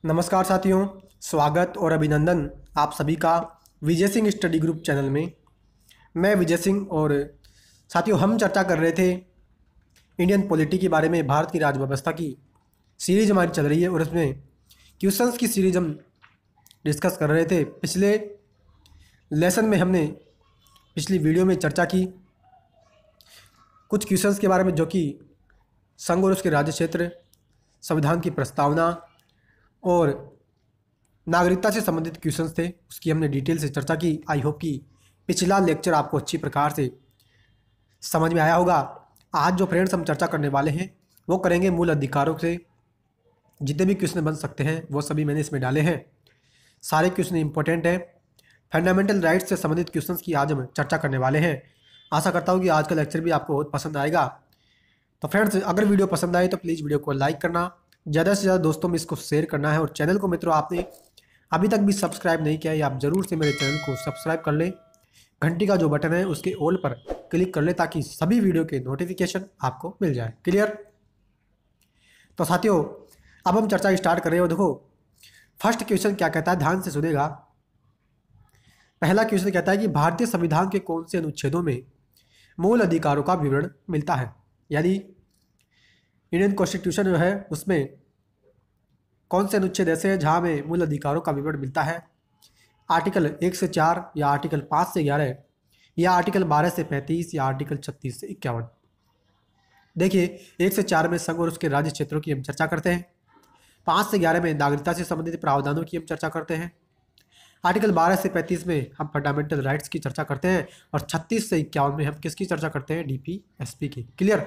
नमस्कार साथियों, स्वागत और अभिनंदन आप सभी का Vijay Singh study group channel में। मैं विजय सिंह और साथियों हम चर्चा कर रहे थे इंडियन पॉलिटी के बारे में। भारत की राज्य व्यवस्था की सीरीज हमारी चल रही है और उसमें क्वेश्चंस की सीरीज हम डिस्कस कर रहे थे। पिछले लेसन में हमने पिछली वीडियो में चर्चा की कुछ क्वेश्चंस के बारे में जो कि संघ और उसके राज्य क्षेत्र, संविधान की प्रस्तावना और नागरिकता से संबंधित क्वेश्चंस थे, उसकी हमने डिटेल से चर्चा की। आई होप कि पिछला लेक्चर आपको अच्छी प्रकार से समझ में आया होगा। आज जो फ्रेंड्स हम चर्चा करने वाले हैं वो करेंगे मूल अधिकारों से। जितने भी क्वेश्चन बन सकते हैं वो सभी मैंने इसमें डाले हैं। सारे क्वेश्चन इंपॉर्टेंट हैं। फंडामेंटल राइट्स से संबंधित क्वेश्चंस की आज हम चर्चा करने वाले हैं। आशा करता हूँ कि आज का लेक्चर भी आपको बहुत पसंद आएगा। तो फ्रेंड्स, अगर वीडियो पसंद आए तो प्लीज़ वीडियो को लाइक करना, ज़्यादा से ज़्यादा दोस्तों में इसको शेयर करना है। और चैनल को मित्रों आपने अभी तक भी सब्सक्राइब नहीं किया है, आप ज़रूर से मेरे चैनल को सब्सक्राइब कर लें। घंटी का जो बटन है उसके ऑल पर क्लिक कर लें ताकि सभी वीडियो के नोटिफिकेशन आपको मिल जाए। क्लियर? तो साथियों अब हम चर्चा स्टार्ट कर रहे हो। देखो फर्स्ट क्वेश्चन क्या कहता है, ध्यान से सुनेगा। पहला क्वेश्चन कहता है कि भारतीय संविधान के कौन से अनुच्छेदों में मूल अधिकारों का विवरण मिलता है। यानी इंडियन कॉन्स्टिट्यूशन जो है उसमें कौन से अनुच्छेद ऐसे हैं जहाँ में मूल अधिकारों का विवरण मिलता है। आर्टिकल 1 से 4 या आर्टिकल 5 से 11 या आर्टिकल 12 से 35 या आर्टिकल 36 से 51। देखिए 1 से 4 में संघ और उसके राज्य क्षेत्रों की हम चर्चा करते हैं। 5 से 11 में नागरिकता से संबंधित प्रावधानों की हम चर्चा करते हैं। आर्टिकल 12 से 35 में हम फंडामेंटल राइट्स की चर्चा करते हैं और 36 से 51 में हम किसकी चर्चा करते हैं, DPSP की। क्लियर?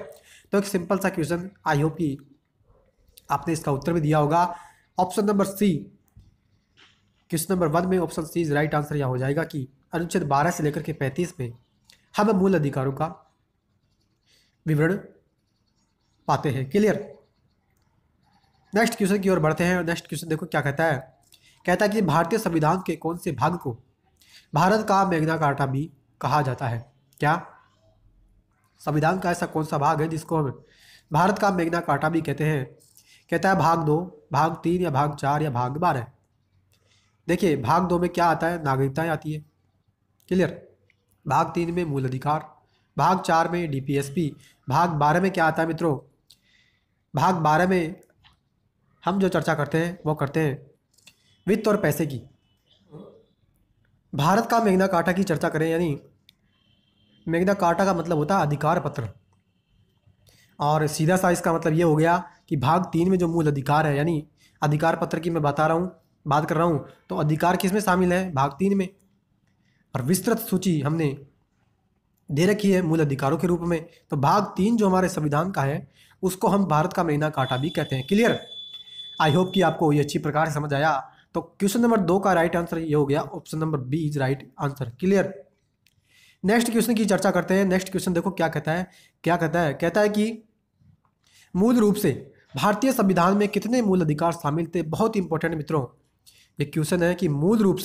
तो एक सिंपल सा क्वेश्चन, आई होप कि आपने इसका उत्तर भी दिया होगा। Option number C, question number 1 में option C is right answer. यह हो जाएगा कि अनुच्छेद 12 से लेकर के 35 में हम मूल अधिकारों का विवरण पाते हैं। क्लियर? नेक्स्ट क्वेश्चन की ओर बढ़ते हैं। नेक्स्ट क्वेश्चन देखो क्या कहता है। कहता है कि भारतीय संविधान के कौन से भाग को भारत का मैग्ना कार्टा भी कहा जाता है। क्या संविधान का ऐसा कौन सा भाग है जिसको हम भारत का मैग्ना कार्टा भी कहते हैं? कहता है भाग 2, भाग 3 या भाग 4 या भाग 12। देखिए भाग 2 में क्या आता है, नागरिकताएं आती है। क्लियर? भाग 3 में मूल अधिकार, भाग 4 में DPSP, भाग 12 में क्या आता है मित्रों, भाग 12 में हम जो चर्चा करते हैं वो करते हैं वित्त और पैसे की। भारत का मैग्ना कार्टा की चर्चा करें, यानी मैग्ना कार्टा का मतलब होता है अधिकार पत्र, और सीधा सा इसका मतलब ये हो गया कि भाग 3 में जो मूल अधिकार है, यानी अधिकार पत्र की मैं बात कर रहा हूँ, तो अधिकार किस में शामिल है, भाग 3 में। और विस्तृत सूची हमने दे रखी है मूल अधिकारों के रूप में। तो भाग 3 जो हमारे संविधान का है उसको हम भारत का मैग्ना कार्टा भी कहते हैं। क्लियर? आई होप कि आपको ये अच्छी प्रकार से समझ आया। तो क्वेश्चन नंबर 2 का राइट आंसर ये हो गया, option number B is right answer. Clear? Next question की चर्चा करते हैं। नेक्स्ट क्वेश्चन देखो क्या कहता है। कहता है कि मूल रूप से भारतीय संविधान में कितने मूल अधिकार शामिल थे। बहुत इंपॉर्टेंट मित्रों ये क्वेश्चन है कि मूल रूप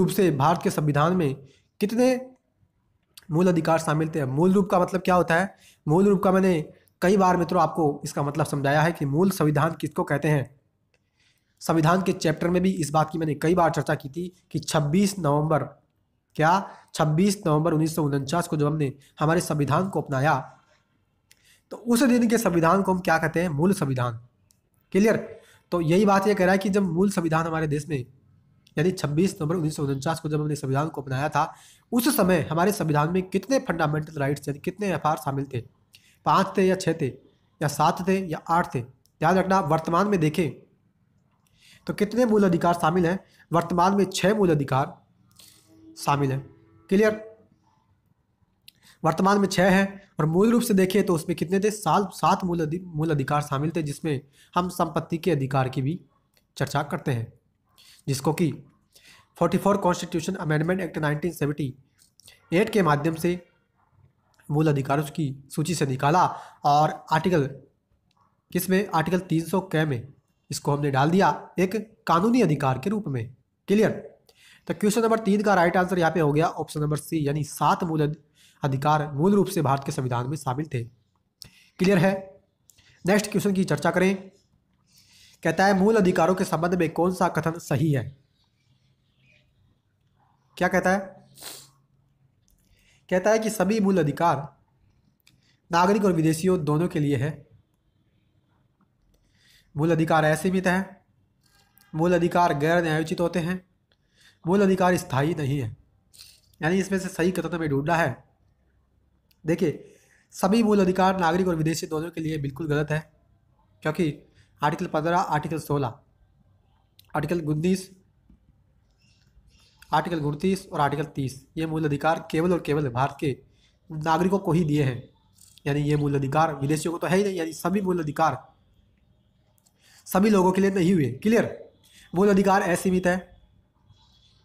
से भारत के संविधान में कितने मूल अधिकार शामिल थे। मूल रूप का मतलब क्या होता है? मूल रूप का मैंने कई बार मित्रों आपको इसका मतलब समझाया है कि मूल संविधान किसको कहते हैं। संविधान के चैप्टर में भी इस बात की मैंने कई बार चर्चा की थी कि 26 नवंबर 1949 को जब हमने हमारे संविधान को अपनाया तो उस दिन के संविधान को हम क्या कहते हैं, मूल संविधान। क्लियर? तो यही बात ये कह रहा है कि जब मूल संविधान हमारे देश में, यानी 26 नवंबर 1949 को जब हमने संविधान को अपनाया था, उस समय हमारे संविधान में कितने फंडामेंटल राइट्स यानी कितने एफआर शामिल थे। 5 थे या 6 थे या 7 थे या 8 थे। ध्यान रखना वर्तमान में देखें तो कितने मूल अधिकार शामिल हैं। वर्तमान में 6 मूल अधिकार शामिल हैं। क्लियर? वर्तमान में 6 हैं और मूल रूप से देखें तो उसमें कितने थे, 7 मूल अधिकार शामिल थे, जिसमें हम संपत्ति के अधिकार की भी चर्चा करते हैं, जिसको कि 44 कॉन्स्टिट्यूशन अमेंडमेंट एक्ट 1978 के माध्यम से मूल अधिकारों की सूची से निकाला और आर्टिकल 300 क में इसको हमने डाल दिया एक कानूनी अधिकार के रूप में। क्लियर? तो क्वेश्चन नंबर 3 का राइट आंसर यहाँ पे हो गया ऑप्शन नंबर सी, यानी 7 मूल अधिकार मूल रूप से भारत के संविधान में शामिल थे। क्लियर है? नेक्स्ट क्वेश्चन की चर्चा करें। कहता है मूल अधिकारों के संबंध में कौन सा कथन सही है? क्या कहता है? कहता है कि सभी मूल अधिकार नागरिक और विदेशियों दोनों के लिए है। मूल अधिकार असीमित है, मूल अधिकार गैर न्यायोचित होते हैं, मूल अधिकार स्थायी नहीं है। यानी इसमें से सही कथन हमें ढूंढना है। देखिए, सभी मूल अधिकार नागरिक और विदेशी दोनों के लिए बिल्कुल गलत है, क्योंकि आर्टिकल 15, आर्टिकल 16, आर्टिकल 19, आर्टिकल 29 और आर्टिकल 30 ये मूल अधिकार केवल और केवल भारत के नागरिकों को ही दिए हैं। यानी ये मूल अधिकार विदेशियों को तो है ही नहीं। यानी सभी मूल अधिकार सभी लोगों के लिए नहीं हुए। क्लियर? मूल अधिकार असीमित है,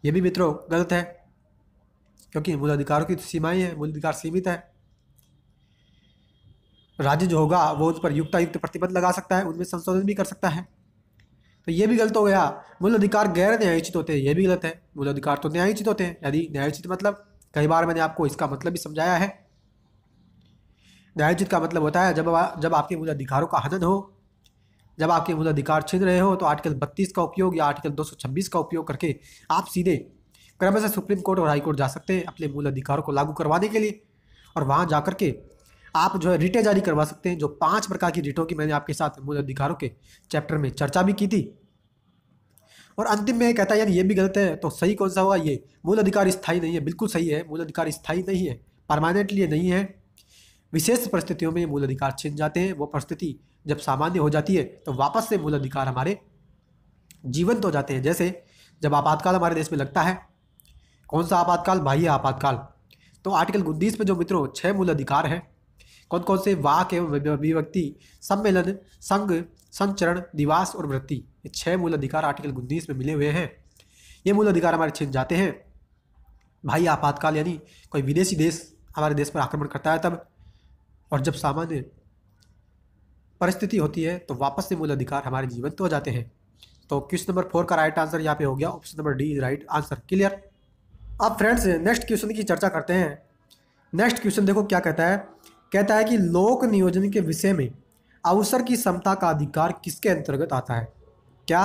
ये भी मित्रों गलत है, क्योंकि मूल अधिकारों की सीमाएं हैं। मूल अधिकार सीमित है, राज्य जो होगा वो उस पर युक्तायुक्त प्रतिबंध लगा सकता है, उनमें संशोधन भी कर सकता है। तो ये भी गलत हो गया। मूल अधिकार गैर न्यायोचित होते हैं, ये भी गलत है। मूल अधिकार तो न्यायोचित होते हैं। यदि न्यायोचित मतलब, कई बार मैंने आपको इसका मतलब भी समझाया है। न्यायोचित का मतलब होता है जब आपके मूल अधिकारों का हनन हो, जब आपके मूल अधिकार छीन रहे हो, तो आर्टिकल 32 का उपयोग या आर्टिकल 226 का उपयोग करके आप सीधे क्रमशः सुप्रीम कोर्ट और हाई कोर्ट जा सकते हैं अपने मूल अधिकारों को लागू करवाने के लिए। और वहाँ जा करके आप जो है रिटें जारी करवा सकते हैं, जो 5 प्रकार की रिटों की मैंने आपके साथ मूल अधिकारों के चैप्टर में चर्चा भी की थी। और अंतिम में कहता है यार ये भी गलत है, तो सही कौन सा होगा? ये मूल अधिकार स्थायी नहीं है। बिल्कुल सही है, मूल अधिकार स्थायी नहीं है, परमानेंटली नहीं है। विशेष परिस्थितियों में मूल अधिकार छिन जाते हैं। वो परिस्थिति जब सामान्य हो जाती है तो वापस से मूल अधिकार हमारे जीवंत हो जाते हैं। जैसे जब आपातकाल हमारे देश में लगता है, कौन सा आपातकाल? बाह्य आपातकाल। तो आर्टिकल 19 में जो मित्रों 6 मूल अधिकार हैं, कौन कौन से? वाक एवं अभिव्यक्ति, सम्मेलन, संघ, संचरण, निवास और वृत्ति। ये 6 मूल अधिकार आर्टिकल 19 में मिले हुए हैं। ये मूल अधिकार हमारे छिन जाते हैं भाई आपातकाल, यानी कोई विदेशी देश हमारे देश पर आक्रमण करता है तब, और जब सामान्य परिस्थिति होती है तो वापस से मूल अधिकार हमारे जीवंत हो जाते हैं। तो क्वेश्चन नंबर 4 का राइट आंसर यहाँ पे हो गया, option number D is right answer. Clear? अब फ्रेंड्स नेक्स्ट क्वेश्चन की चर्चा करते हैं। नेक्स्ट क्वेश्चन देखो क्या कहता है। कहता है कि लोक नियोजन के विषय में अवसर की समता का अधिकार किसके अंतर्गत आता है? क्या?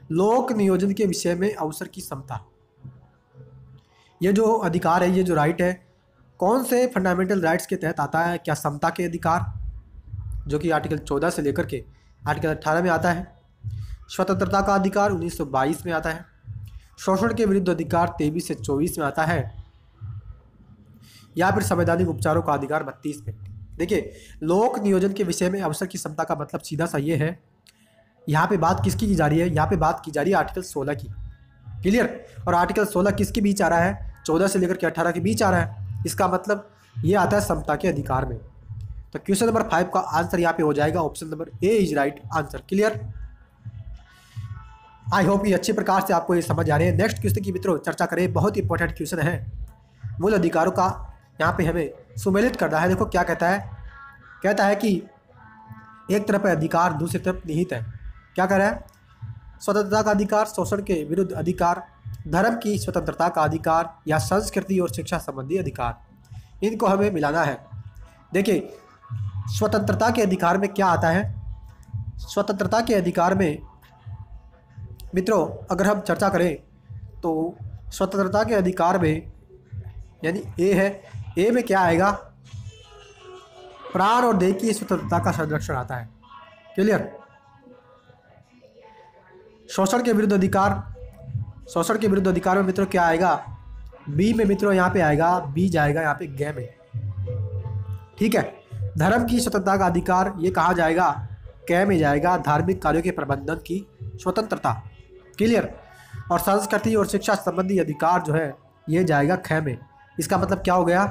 लोक नियोजन के विषय में अवसर की समता, ये जो अधिकार है, ये जो राइट है, कौन से फंडामेंटल राइट्स के तहत आता है? क्या समता के अधिकार, जो कि आर्टिकल 14 से लेकर के आर्टिकल 18 में आता है। स्वतंत्रता का अधिकार 1922 में आता है। शोषण के विरुद्ध अधिकार 23 से 24 में आता है, या फिर संवैधानिक उपचारों का अधिकार 32 में। देखिए, लोक नियोजन के विषय में अवसर की समता का मतलब सीधा सा ये है, यहाँ पे बात किसकी की जा रही है? यहाँ पे बात की जा रही है आर्टिकल 16 की। क्लियर? और आर्टिकल 16 किसके बीच आ रहा है? 14 से लेकर के 18 के बीच आ रहा है। इसका मतलब ये आता है समता के अधिकार में। तो क्वेश्चन नंबर 5 का आंसर यहाँ पे हो जाएगा, option number A is right answer. Clear? I hope ये अच्छे प्रकार से आपको ये समझ आ रहे हैं। नेक्स्ट क्वेश्चन की मित्रों चर्चा करें, बहुत इंपॉर्टेंट क्वेश्चन है। मूल अधिकारों का यहाँ पे हमें सुमेलित करना है। देखो क्या कहता है। कहता है कि एक तरफ है अधिकार, दूसरी तरफ निहित है। क्या कह रहा है? स्वतंत्रता का अधिकार, शोषण के विरुद्ध अधिकार, धर्म की स्वतंत्रता का अधिकार, या संस्कृति और शिक्षा संबंधी अधिकार, इनको हमें मिलाना है। देखिए, स्वतंत्रता के अधिकार में क्या आता है? स्वतंत्रता के अधिकार में मित्रों अगर हम चर्चा करें तो स्वतंत्रता के अधिकार में, यानी ए है, ए में क्या आएगा? प्राण और देह की स्वतंत्रता का संरक्षण आता है। क्लियर? शोषण के विरुद्ध अधिकार, शोषण के विरुद्ध अधिकार में मित्रों क्या आएगा? बी में मित्रों यहाँ पे आएगा, बी जाएगा यहाँ पे ग में। ठीक है? धर्म की स्वतंत्रता का अधिकार, ये कहाँ जाएगा? क में जाएगा, धार्मिक कार्यों के प्रबंधन की स्वतंत्रता। क्लियर? और संस्कृति और शिक्षा संबंधी अधिकार जो है ये जाएगा ख में। इसका मतलब क्या हो गया?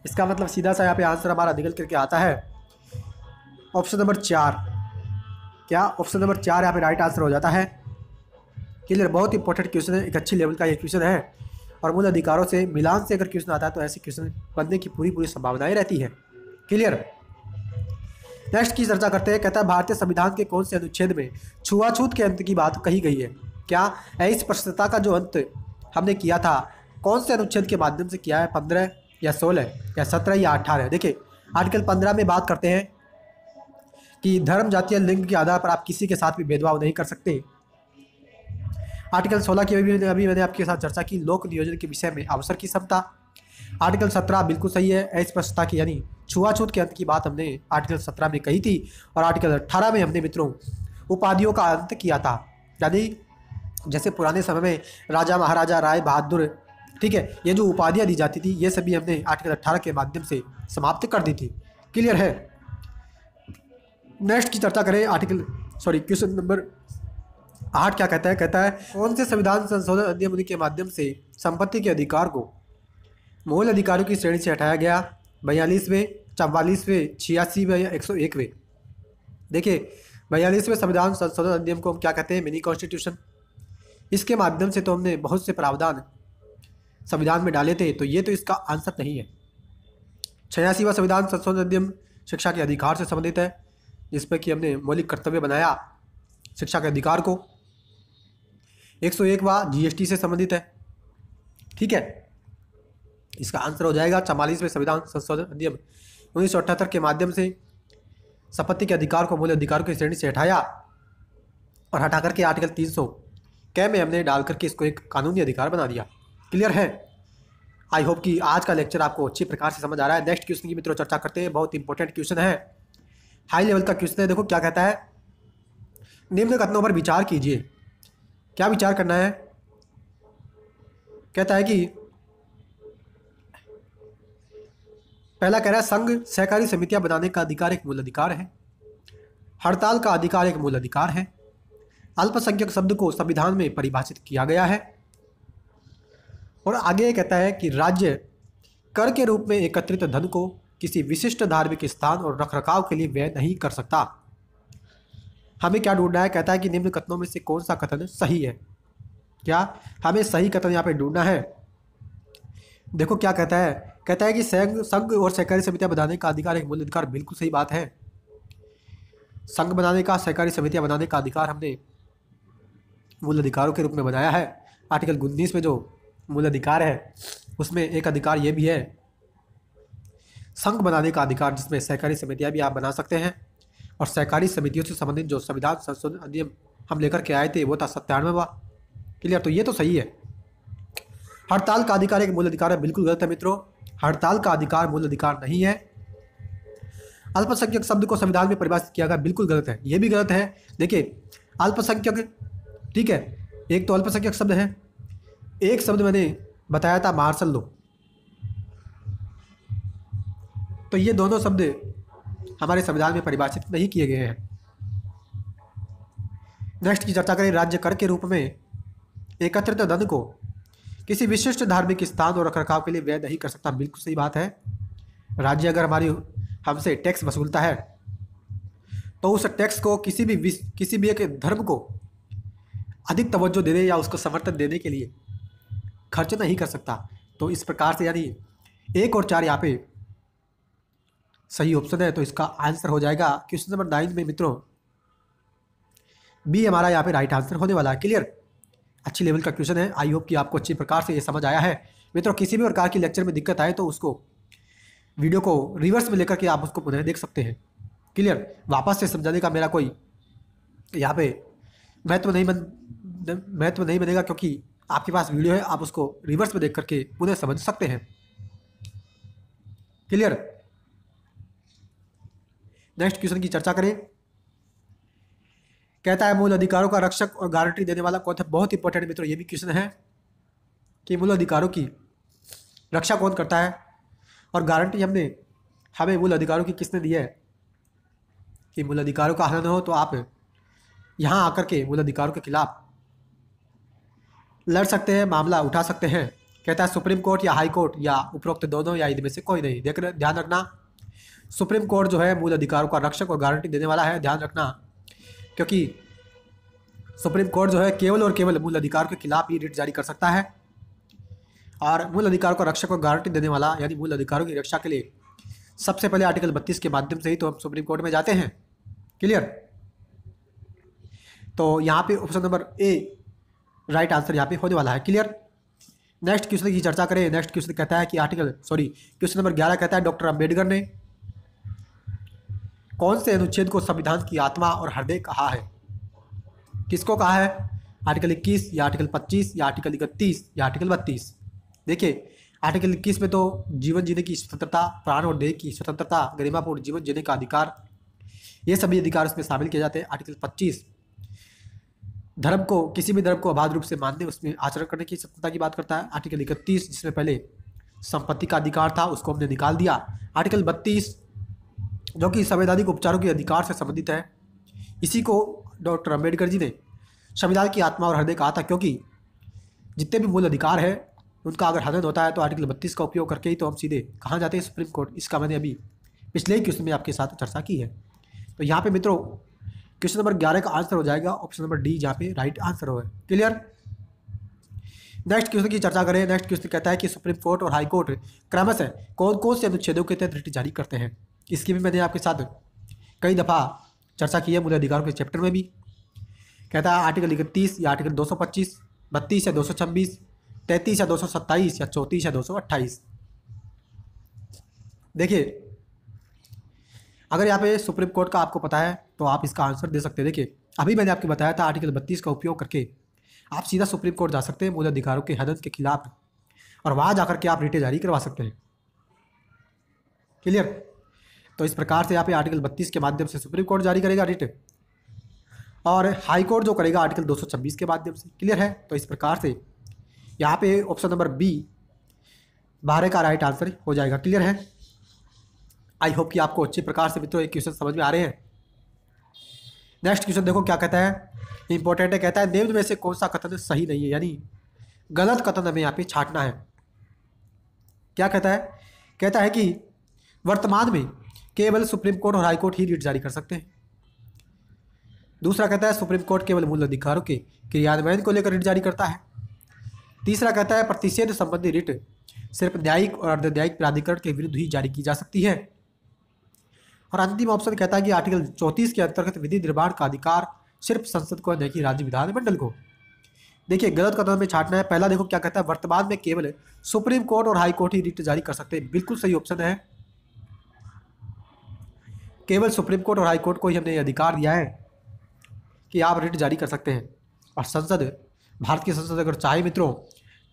इसका मतलब सीधा सा यहाँ पे आंसर हमारा निकल करके आता है ऑप्शन नंबर 4। क्या? ऑप्शन नंबर 4 यहाँ पे राइट आंसर हो जाता है। क्लियर? बहुत इंपॉर्टेंट क्वेश्चन है, एक अच्छी लेवल का ये क्वेश्चन है। और मूल अधिकारों से मिलान से अगर क्वेश्चन आता है तो ऐसे क्वेश्चन बनने की पूरी संभावनाएं रहती है। क्लियर? नेक्स्ट की चर्चा करते हैं। कहता है भारतीय संविधान के कौन से अनुच्छेद में छुआछूत के अंत की बात कही गई है? क्या? इस प्रश्नता का जो अंत हमने किया था कौन से अनुच्छेद के माध्यम से किया है? 15 या 16 या 17 या 18? देखिए, आर्टिकल 15 में बात करते हैं कि धर्म, जाति या लिंग के आधार पर आप किसी के साथ भी भेदभाव नहीं कर सकते। आर्टिकल 16 की अभी मैंने आपके साथ चर्चा की, लोक नियोजन के विषय में अवसर की समता। आर्टिकल 17 बिल्कुल सही है, अस्पष्टता की यानी छुआछूत के अंत की बात हमने आर्टिकल 17 में कही थी। और आर्टिकल 18 में हमने मित्रों उपाधियों का अंत किया था, यानी जैसे पुराने समय में राजा, महाराजा, राय, बहादुर, ठीक है, ये जो उपाधियाँ दी जाती थी ये सभी हमने आर्टिकल 18 के माध्यम से समाप्त कर दी थी। क्लियर है। नेक्स्ट की चर्चा करें, क्वेश्चन नंबर 8 क्या कहता है? कहता है कौन से संविधान संशोधन अधिनियम के माध्यम से संपत्ति के अधिकार को मूल अधिकारों की श्रेणी से हटाया गया? 42वें, 44वें, 86वें या 101वें? देखिए 42वें संविधान संशोधन अधिनियम को हम क्या कहते हैं? Mini constitution. इसके माध्यम से तो हमने बहुत से प्रावधान संविधान में डाले थे, तो ये तो इसका आंसर नहीं है। 86वां संविधान संशोधन अधिनियम शिक्षा के अधिकार से संबंधित है, जिसपे कि हमने मौलिक कर्तव्य बनाया शिक्षा के अधिकार को। 101वां जीएसटी से संबंधित है, ठीक है। इसका आंसर हो जाएगा 44वें संविधान संशोधन अधिनियम 1978 के माध्यम से संपत्ति के अधिकार को मूल अधिकारों की श्रेणी से हटाया और हटा करके आर्टिकल 300 कै में हमने डाल करके इसको एक कानूनी अधिकार बना दिया। क्लियर है। आई होप कि आज का लेक्चर आपको अच्छी प्रकार से समझ आ रहा है। नेक्स्ट क्वेश्चन की मित्रों चर्चा करते हैं, बहुत इंपॉर्टेंट क्वेश्चन है, हाई लेवल का क्वेश्चन है। देखो क्या कहता है, निम्न कथनों पर विचार कीजिए। क्या विचार करना है? कहता है कि पहला कह रहा है संघ सहकारी समितियां बनाने का अधिकार एक मूल अधिकार है। हड़ताल का अधिकार एक मूल अधिकार है। अल्पसंख्यक शब्द को संविधान में परिभाषित किया गया है। और आगे कहता है कि राज्य कर के रूप में एकत्रित धन को किसी विशिष्ट धार्मिक स्थान और रखरखाव के लिए व्यय नहीं कर सकता। हमें क्या ढूंढना है? कहता है कि निम्न कथनों में से कौन सा कथन सही है। क्या हमें सही कथन यहाँ पे ढूंढना है? देखो क्या कहता है, कहता है कि संघ और सहकारी समितियां बनाने का अधिकार एक मूल अधिकार। बिल्कुल सही बात है। संघ बनाने का, सहकारी समितियां बनाने का अधिकार हमने मूल अधिकारों के रूप में बनाया है। आर्टिकल 19 में जो मूल अधिकार है उसमें एक अधिकार ये भी है संघ बनाने का अधिकार, जिसमें सहकारी समितियां भी आप बना सकते हैं। और सहकारी समितियों से संबंधित जो संविधान संशोधन अधिनियम हम लेकर के आए थे वो था 97वां। क्लियर, तो ये तो सही है। हड़ताल का अधिकार एक मूल अधिकार है, बिल्कुल गलत है मित्रों। हड़ताल का अधिकार मूल अधिकार नहीं है। अल्पसंख्यक शब्द को संविधान में परिभाषित किया गया, बिल्कुल गलत है, ये भी गलत है। देखिए अल्पसंख्यक, ठीक है, एक तो अल्पसंख्यक शब्द है, एक शब्द मैंने बताया था मार्शल लॉ, तो ये दोनों शब्द हमारे संविधान में परिभाषित नहीं किए गए हैं। नेक्स्ट की चर्चा करें, राज्य कर के रूप में एकत्रित धन को किसी विशिष्ट धार्मिक स्थान और रखरखाव के लिए व्यय नहीं कर सकता। बिल्कुल सही बात है। राज्य अगर हमसे टैक्स वसूलता है तो उस टैक्स को किसी भी एक धर्म को अधिक तवज्जो देने या उसको समर्थन देने के लिए खर्च नहीं कर सकता। तो इस प्रकार से यानी 1 और 4 यहाँ पे सही ऑप्शन है। तो इसका आंसर हो जाएगा क्वेश्चन नंबर 9 में मित्रों बी हमारा यहाँ पे राइट आंसर होने वाला है। क्लियर, अच्छी लेवल का क्वेश्चन है। आई होप कि आपको अच्छी प्रकार से ये समझ आया है। मित्रों किसी भी प्रकार की लेक्चर में दिक्कत आए तो उसको वीडियो को रिवर्स में लेकर के आप उसको पुनः देख सकते हैं। क्लियर, वापस से समझाने का मेरा कोई यहाँ पे महत्व नहीं बनेगा, क्योंकि आपके पास वीडियो है, आप उसको रिवर्स में देख करके पुनः समझ सकते हैं। क्लियर, नेक्स्ट क्वेश्चन की चर्चा करें। कहता है मूल अधिकारों का रक्षक और गारंटी देने वाला कौन था। बहुत इंपॉर्टेंट मित्रों ये भी क्वेश्चन है कि मूल अधिकारों की रक्षा कौन करता है और गारंटी हमें मूल अधिकारों की किसने दी है कि मूल अधिकारों का हनन हो तो आप यहाँ आकर के मूल अधिकारों के खिलाफ लड़ सकते हैं, मामला उठा सकते हैं। कहता है सुप्रीम कोर्ट या हाई कोर्ट या उपरोक्त दोनों या इनमें से कोई नहीं। ध्यान रखना, सुप्रीम कोर्ट जो है मूल अधिकारों का रक्षक और गारंटी देने वाला है। ध्यान रखना, क्योंकि सुप्रीम कोर्ट जो है केवल और केवल मूल अधिकार के खिलाफ ही रिट जारी कर सकता है। और मूल अधिकारों का रक्षक और गारंटी देने वाला यानी मूल अधिकारों की रक्षा के लिए सबसे पहले आर्टिकल 32 के माध्यम से ही तो हम सुप्रीम कोर्ट में जाते हैं। क्लियर, तो यहाँ पे option number A right answer यहाँ पे होने वाला है। क्लियर, नेक्स्ट क्वेश्चन की चर्चा करें। नेक्स्ट क्वेश्चन कहता है कि क्वेश्चन नंबर 11 कहता है डॉक्टर अंबेडकर ने कौन से अनुच्छेद को संविधान की आत्मा और हृदय कहा है? किसको कहा है? आर्टिकल 21 या आर्टिकल 25 या आर्टिकल 31 या आर्टिकल 32? देखिए, आर्टिकल 21 में तो जीवन जीने की स्वतंत्रता, प्राण और देह की स्वतंत्रता, गरिमापूर्ण जीवन जीने का अधिकार, ये सभी अधिकार उसमें शामिल किए जाते हैं। आर्टिकल 25 धर्म को, किसी भी धर्म को अबाध रूप से मानने, उसमें आचरण करने की स्वतंत्रता की बात करता है। आर्टिकल 31 जिसमें पहले संपत्ति का अधिकार था, उसको हमने निकाल दिया। आर्टिकल 32 जो कि संवैधानिक उपचारों के अधिकार से संबंधित है, इसी को डॉक्टर अम्बेडकर जी ने संविधान की आत्मा और हृदय कहा था, क्योंकि जितने भी मूल अधिकार है उनका अगर हनन होता है तो आर्टिकल 32 का उपयोग करके ही तो हम सीधे कहाँ जाते हैं? Supreme court. इसका मैंने अभी पिछले ही क्वेश्चन में आपके साथ चर्चा की है। तो यहाँ पे मित्रों क्वेश्चन नंबर 11 का आंसर हो जाएगा ऑप्शन नंबर डी, जहाँ पे राइट आंसर हो है। क्लियर? नेक्स्ट क्वेश्चन की चर्चा करें। नेक्स्ट क्वेश्चन कहता है कि सुप्रीम कोर्ट और हाई कोर्ट क्रमशः कौन कौन से अनुच्छेदों के तहत रिट जारी करते हैं? इसकी भी मैंने आपके साथ कई दफ़ा चर्चा की है मूल अधिकारों के चैप्टर में भी। कहता है आर्टिकल 31 या आर्टिकल 225, 32 या 226, 33 या 227 या 34 या 228। देखिए, अगर यहाँ पे सुप्रीम कोर्ट का आपको पता है तो आप इसका आंसर दे सकते हैं। देखिए, अभी मैंने आपको बताया था आर्टिकल 32 का उपयोग करके आप सीधा सुप्रीम कोर्ट जा सकते हैं मूल अधिकारों के हनन के खिलाफ, और वहाँ जाकर के आप रिटें जारी करवा सकते हैं। क्लियर? तो इस प्रकार से यहाँ पे आर्टिकल 32 के माध्यम से सुप्रीम कोर्ट जारी करेगा रिट, और हाई कोर्ट जो करेगा आर्टिकल 226 के माध्यम से। क्लियर है? तो इस प्रकार से यहाँ पे ऑप्शन नंबर बी 12 का राइट आंसर हो जाएगा। क्लियर है? आई होप कि आपको अच्छे प्रकार से मित्रों एक क्वेश्चन समझ में आ रहे हैं। नेक्स्ट क्वेश्चन देखो क्या कहता है, इंपॉर्टेंट है। कहता है निम्न में से कौन सा कथन सही नहीं है, यानी गलत कथन हमें यहाँ पे छांटना है। क्या कहता है? कहता है कि वर्तमान में केवल सुप्रीम कोर्ट और हाई कोर्ट ही रिट जारी कर सकते हैं। दूसरा कहता है सुप्रीम कोर्ट केवल मूल अधिकारों के क्रियान्वयन को लेकर रिट जारी करता है। तीसरा कहता है प्रतिषेध संबंधी रिट सिर्फ न्यायिक और अर्धन्यायिक प्राधिकरण के विरुद्ध ही जारी की जा सकती है। और अंतिम ऑप्शन कहता है कि आर्टिकल 34 के अंतर्गत विधि निर्माण का अधिकार सिर्फ संसद को, न कि राज्य विधानमंडल को। देखिए, गलत कथन में छांटना है। पहला देखो क्या कहता है, वर्तमान में केवल सुप्रीम कोर्ट और हाई कोर्ट ही रिट जारी कर सकते हैं। बिल्कुल सही ऑप्शन है, केवल सुप्रीम कोर्ट और हाई कोर्ट को ही हमने अधिकार दिया है कि आप रिट जारी कर सकते हैं। और संसद, भारत की संसद अगर चाहे मित्रों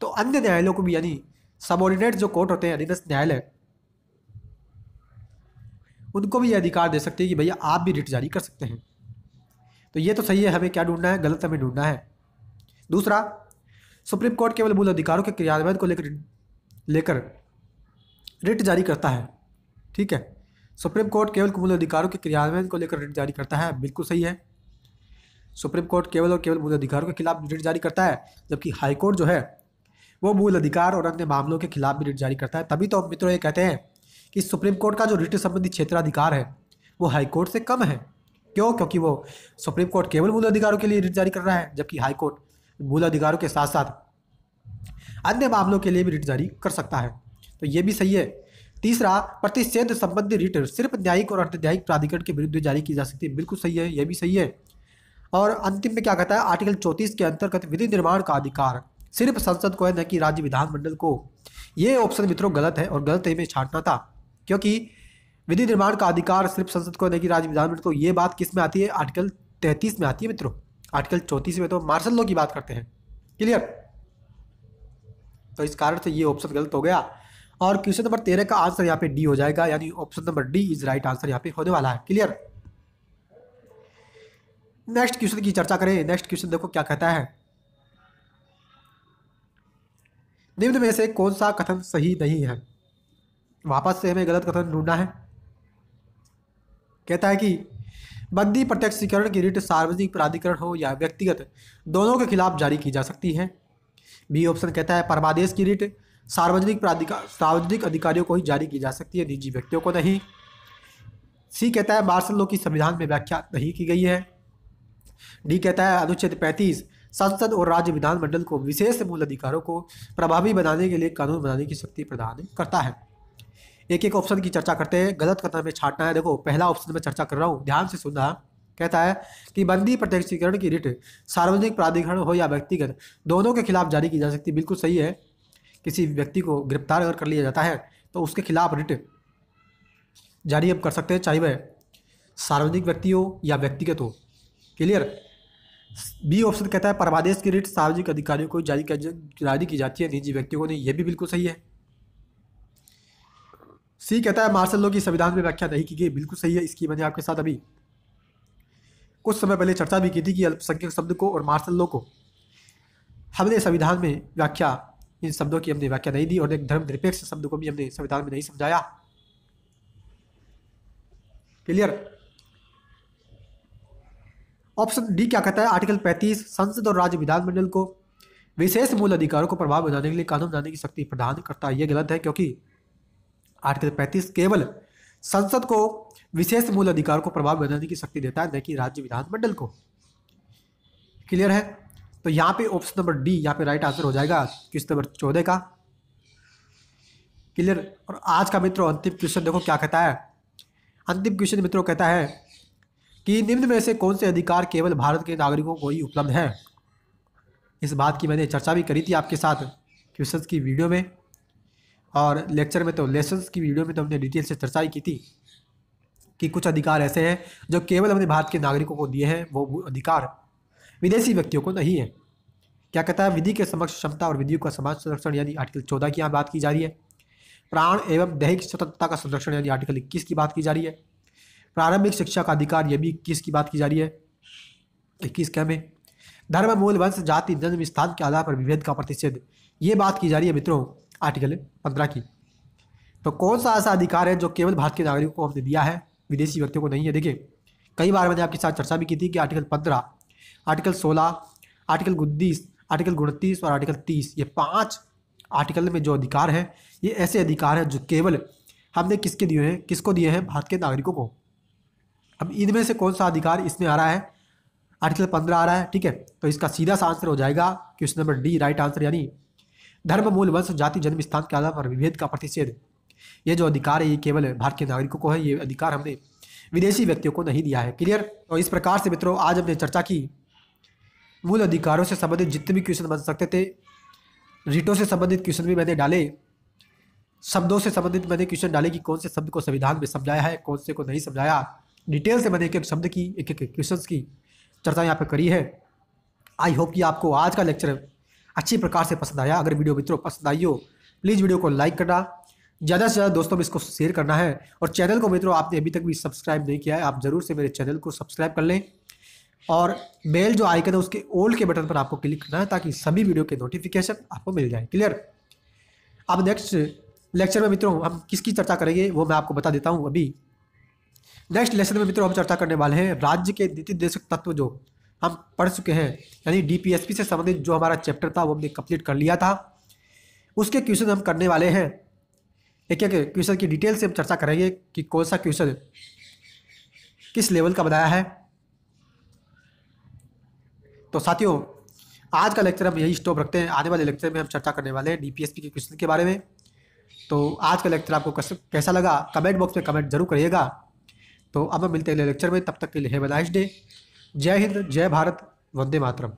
तो अन्य न्यायालयों को भी, यानी सबऑर्डिनेट जो कोर्ट होते हैं, अधीनस्थ न्यायालय, उनको भी ये अधिकार दे सकते हैं कि भैया आप भी रिट जारी कर सकते हैं। तो ये तो सही है, हमें क्या ढूंढना है? गलत हमें ढूंढना है। दूसरा, सुप्रीम कोर्ट केवल मूल अधिकारों के क्रियान्वयन को लेकर रिट जारी करता है। ठीक है, सुप्रीम कोर्ट केवल मूल अधिकारों के क्रियान्वयन को लेकर रिट जारी करता है, बिल्कुल सही है। सुप्रीम कोर्ट केवल और केवल मूल अधिकारों के खिलाफ रिट जारी करता है, जबकि हाई कोर्ट जो है वो मूल अधिकार और अन्य मामलों के खिलाफ भी रिट जारी करता है। तभी तो मित्रों ये कहते हैं कि सुप्रीम कोर्ट का जो रिट संबंधी क्षेत्राधिकार है वो हाई कोर्ट से कम है। क्यों? क्योंकि वो सुप्रीम कोर्ट केवल मूल अधिकारों के लिए रिट जारी कर रहा है, जबकि हाई कोर्ट मूल अधिकारों के साथ साथ अन्य मामलों के लिए भी रिट जारी कर सकता है। तो ये भी सही है। तीसरा, प्रतिषेध संबंधी रिट सिर्फ न्यायिक और अर्धन्यायिक प्राधिकरण के विरुद्ध जारी की जा सकती है। बिल्कुल सही है, यह भी सही है। और अंतिम में क्या कहता है, आर्टिकल 34 के अंतर्गत विधि निर्माण का अधिकार सिर्फ संसद को है, न कि राज्य विधानमंडल को। ये ऑप्शन मित्रों गलत है, और गलत में छांटना था, क्योंकि विधि निर्माण का अधिकार सिर्फ संसद को, न कि राज्य विधानमंडल को। ये बात किस में आती है? आर्टिकल 33 में आती है मित्रों। आर्टिकल 34 में तो मार्शल लॉ की बात करते हैं। क्लियर? तो इस कारण से ये ऑप्शन गलत हो गया, और क्वेश्चन नंबर 13 का आंसर यहाँ पे डी हो जाएगा, यानी option number D is right answer यहाँ पे होने वाला है। क्लियर? नेक्स्ट क्वेश्चन की चर्चा करें। नेक्स्ट क्वेश्चन देखो क्या कहता है, निम्न में से कौन सा कथन सही नहीं है? वापस से हमें गलत कथन ढूंढना है। कहता है कि बंदी प्रत्यक्षीकरण की रिट सार्वजनिक प्राधिकरण हो या व्यक्तिगत, दोनों के खिलाफ जारी की जा सकती है। बी ऑप्शन कहता है परमादेश की रिट सार्वजनिक अधिकारियों को ही जारी की जा सकती है, निजी व्यक्तियों को नहीं। सी कहता है मार्शल लॉ की संविधान में व्याख्या नहीं की गई है। डी कहता है अनुच्छेद 35 संसद और राज्य विधानमंडल को विशेष मूल अधिकारों को प्रभावी बनाने के लिए कानून बनाने की शक्ति प्रदान करता है। एक एक ऑप्शन की चर्चा करते हैं, गलत कथन में छांटना है। देखो, पहला ऑप्शन में चर्चा कर रहा हूँ, ध्यान से सुनना। कहता है कि बंदी प्रत्यक्षीकरण की रिट सार्वजनिक प्राधिकरण हो या व्यक्तिगत, दोनों के खिलाफ जारी की जा सकती है। बिल्कुल सही है। किसी व्यक्ति को गिरफ्तार अगर कर लिया जाता है तो उसके खिलाफ रिट जारी अब कर सकते हैं, चाहे वह सार्वजनिक व्यक्ति हो या व्यक्तिगत हो। क्लियर। बी ऑप्शन कहता है परमादेश की रिट सार्वजनिक अधिकारियों को जारी की जाती है, निजी व्यक्तियों को नहीं। ये भी बिल्कुल सही है। सी कहता है मार्शल लॉ की संविधान में व्याख्या नहीं की गई। बिल्कुल सही है। इसकी मैंने आपके साथ अभी कुछ समय पहले चर्चा भी की थी कि अल्पसंख्यक शब्द को और मार्शल लॉ को हमने संविधान में व्याख्या, इन शब्दों की हमने व्याख्या नहीं दी, और एक धर्मनिरपेक्ष शब्द को भी हमने संविधान में नहीं समझाया। क्लियर। ऑप्शन डी क्या कहता है आर्टिकल 35 संसद और राज्य विधानमंडल को विशेष मूल अधिकारों को प्रभाव बनाने के लिए कानून बनाने की शक्ति प्रदान करता है। यह गलत है, क्योंकि आर्टिकल 35 केवल संसद को विशेष मूल अधिकारों को प्रभाव बनाने की शक्ति देता है, न कि राज्य विधानमंडल को। क्लियर है। तो यहाँ पे ऑप्शन नंबर डी यहाँ पे राइट आंसर हो जाएगा क्वेश्चन नंबर 14 का। क्लियर। और आज का मित्रों अंतिम क्वेश्चन देखो क्या कहता है। अंतिम क्वेश्चन मित्रों कहता है कि निम्न में से कौन से अधिकार केवल भारत के नागरिकों को ही उपलब्ध है। इस बात की मैंने चर्चा भी करी थी आपके साथ क्वेश्चंस की वीडियो में, और लेक्चर में तो लेसन्स की वीडियो में तो हमने डिटेल से चर्चा ही की थी कि कुछ अधिकार ऐसे हैं जो केवल हमने भारत के नागरिकों को दिए हैं, वो अधिकार विदेशी व्यक्तियों को नहीं है। क्या कहता है विधि के समक्ष क्षमता और विधियों का समाज संरक्षण यानी आर्टिकल 14 की यहाँ बात की जा रही है। प्राण एवं दैहिक स्वतंत्रता का संरक्षण यानी आर्टिकल 21 की बात की जा रही है। प्रारंभिक शिक्षा का अधिकार ये भी 21 की बात की जा रही है। 21 क्या में धर्म मूल वंश जाति जन्म स्थान के आधार पर विभेद का प्रतिषेध, ये बात की जा रही है मित्रों आर्टिकल 15 की। तो कौन सा ऐसा अधिकार है जो केवल भारत के नागरिकों को हमने दिया है, विदेशी व्यक्तियों को नहीं है। देखिए कई बार मैंने आपके साथ चर्चा भी की थी कि आर्टिकल 15, आर्टिकल 16, आर्टिकल 29, आर्टिकल 29 और आर्टिकल 30, ये 5 आर्टिकल में जो अधिकार हैं ये ऐसे अधिकार हैं जो केवल हमने किसके दिए हैं, किसको दिए हैं, भारत के नागरिकों को। अब इनमें से कौन सा अधिकार इसमें आ रहा है, आर्टिकल 15 आ रहा है। ठीक है, तो इसका सीधा सा आंसर हो जाएगा question number D right answer, यानी धर्म मूल वंश जाति जन्म स्थान के आधार पर विभेद का प्रतिषेध। ये जो अधिकार है ये केवल भारत के नागरिकों को है, ये अधिकार हमने विदेशी व्यक्तियों को नहीं दिया है। क्लियर। तो इस प्रकार से मित्रों आज हमने चर्चा की मूल अधिकारों से संबंधित जितने भी क्वेश्चन बन सकते थे, रीटों से संबंधित क्वेश्चन भी मैंने डाले, शब्दों से संबंधित मैंने क्वेश्चन डाले कि कौन से शब्द को संविधान में समझाया है, कौन से को नहीं समझाया। डिटेल से मैंने एक एक शब्द की, एक एक क्वेश्चन की चर्चा यहाँ पे करी है। आई होप कि आपको आज का लेक्चर अच्छी प्रकार से पसंद आया। अगर वीडियो मित्रों पसंद आई हो प्लीज़ वीडियो को लाइक करना, ज़्यादा से ज़्यादा दोस्तों में इसको शेयर करना है, और चैनल को मित्रों आपने अभी तक भी सब्सक्राइब नहीं किया है आप ज़रूर से मेरे चैनल को सब्सक्राइब कर लें, और बेल जो आइकन है उसके ऑल के बटन पर आपको क्लिक करना है ताकि सभी वीडियो के नोटिफिकेशन आपको मिल जाए। क्लियर। अब नेक्स्ट लेक्चर में मित्रों हम किसकी चर्चा करेंगे वो मैं आपको बता देता हूँ। अभी नेक्स्ट लेसन में मित्रों हम चर्चा करने वाले हैं राज्य के नीति निर्देशक तत्व, जो हम पढ़ चुके हैं, यानी डीपीएसपी से संबंधित जो हमारा चैप्टर था वो हमने कंप्लीट कर लिया था, उसके क्वेश्चन हम करने वाले हैं। एक एक क्वेश्चन की डिटेल से हम चर्चा करेंगे कि कौन सा क्वेश्चन किस लेवल का बनाया है। तो साथियों आज का लेक्चर हम यही स्टॉप रखते हैं। आने वाले लेक्चर में हम चर्चा करने वाले हैं डीपीएसपी के क्वेश्चन के बारे में। तो आज का लेक्चर आपको कैसा लगा कमेंट बॉक्स में कमेंट जरूर करिएगा। तो अब हम मिलते हैं अगले लेक्चर में, तब तक के लिए हैव अ नाइस डे। जय हिंद, जय भारत, वंदे मातरम।